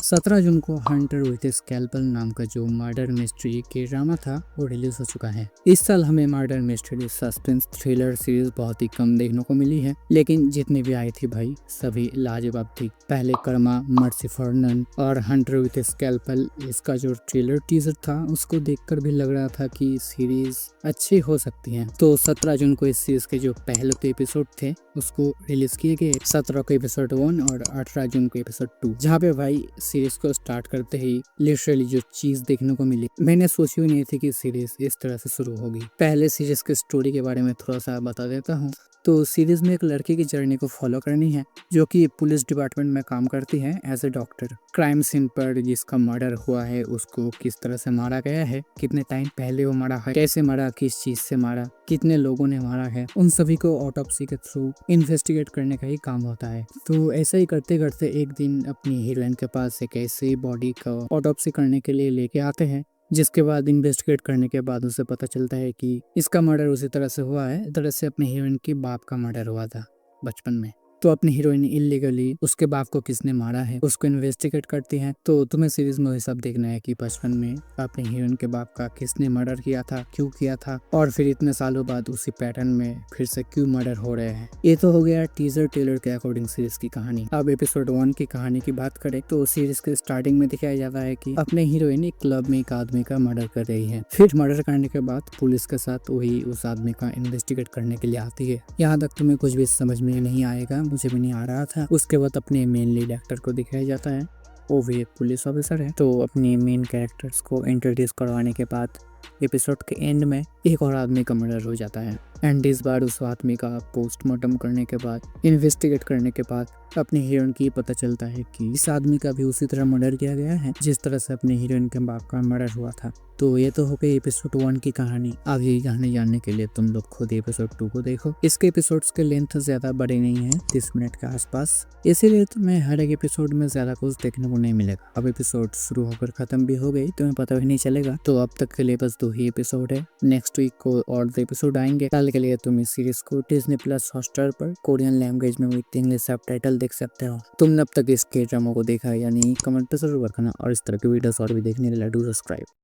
17 जून को Hunter with scalpel नाम का जो मर्डर मिस्ट्री के ड्रामा था वो रिलीज हो चुका है। इस साल हमें murder mystery suspense thriller series बहुत ही कम देखने को मिली है, लेकिन जितनी भी आई थी भाई सभी लाजवाब थी। पहले कर्मा, मर्सी फॉर नन और हंटर विद स्कैल्पल, इसका जो ट्रेलर टीजर था उसको देखकर भी लग रहा था कि सीरीज अच्छी हो सकती है। तो 17 जून को इस सीरीज के जो पहले 2 एपिसोड थे उसको रिलीज किए गए। 17 को एपिसोड 1 और 18 जून को एपिसोड 2, जहाँ पे भाई सीरीज को स्टार्ट करते ही लिटरली जो चीज देखने को मिली, मैंने सोची भी नहीं थी कि सीरीज इस तरह से शुरू होगी। पहले सीरीज के स्टोरी के बारे में थोड़ा सा बता देता हूँ। तो सीरीज में एक लड़की की जर्नी को फॉलो करनी है जो कि पुलिस डिपार्टमेंट में काम करती है as a doctor. Crime scene पर जिसका मर्डर हुआ है उसको किस तरह से मारा गया है, कितने टाइम पहले वो मरा है, कैसे मरा, किस चीज से मारा, कितने लोगों ने मारा है, उन सभी को ऑटोप्सी के थ्रू इन्वेस्टिगेट करने का ही काम होता है। तो ऐसा ही करते करते एक दिन अपनी हीरोइन के पास एक ऐसी बॉडी का ऑटोप्सी करने के लिए लेके आते हैं, जिसके बाद इन्वेस्टिगेट करने के बाद उसे पता चलता है कि इसका मर्डर उसी तरह से हुआ है तरह से अपने हीरोइन के बाप का मर्डर हुआ था बचपन में। तो अपनी हीरोइन इलीगली उसके बाप को किसने मारा है उसको इन्वेस्टिगेट करती है। तो तुम्हें सीरीज में वही सब देखना है कि बचपन में अपनी हीरोइन के बाप का किसने मर्डर किया था, क्यों किया था, और फिर इतने सालों बाद उसी पैटर्न में फिर से क्यों मर्डर हो रहे हैं। ये तो हो गया टीजर ट्रेलर के अकॉर्डिंग सीरीज की कहानी। अब एपिसोड 1 की कहानी की बात करें तो सीरीज के स्टार्टिंग में दिखाया जाता है कि अपने हीरोइन एक क्लब में एक आदमी का मर्डर कर रही है। फिर मर्डर करने के बाद पुलिस के साथ वही उस आदमी का इन्वेस्टिगेट करने के लिए आती है। यहाँ तक तुम्हें कुछ भी समझ में नहीं आएगा, मुझे भी नहीं आ रहा था। उसके बाद अपने मेन लीड एक्टर को दिखाया जाता है, वो भी एक पुलिस ऑफिसर है। तो अपनी मेन कैरेक्टर्स को इंट्रोड्यूस करवाने के बाद एपिसोड के एंड में एक और आदमी का मर्डर हो जाता है। एंड इस बार उस आदमी का पोस्टमार्टम करने के बाद, इन्वेस्टिगेट करने के बाद अपनी हीरोइन की पता चलता है कि इस आदमी का भी उसी तरह मर्डर किया गया है जिस तरह से अपनी हीरोइन के बाप का मर्डर हुआ था। तो ये तो हो गई एपिसोड 1 की कहानी। आगे की कहानी जानने के लिए तुम लोग खुद एपिसोड 2 को देखो। इसके एपिसोड्स के लेंथ ज्यादा बड़े नहीं है, 30 मिनट के आसपास, इसीलिए तुम्हें हर एक एपिसोड में ज्यादा कुछ देखने को नहीं मिलेगा। अब एपिसोड शुरू होकर खत्म भी हो गई, तुम्हें पता भी नहीं चलेगा। तो अब तक के लिए बस 2 ही एपिसोड है। नेक्स्ट वीक को और 2 एपिसोड आएंगे। कल के लिए तुम इस सीरीज को डिज्नी प्लस हॉटस्टार पर कोरियन लैंग्वेज में विद इंग्लिश सबटाइटल देख सकते हो। तुमने अब तक इसके ड्रामा को देखा है या नहीं, कमेंट पे जरूर रखना। और इस तरह की वीडियोस और भी देखने के लिए डू सब्सक्राइब।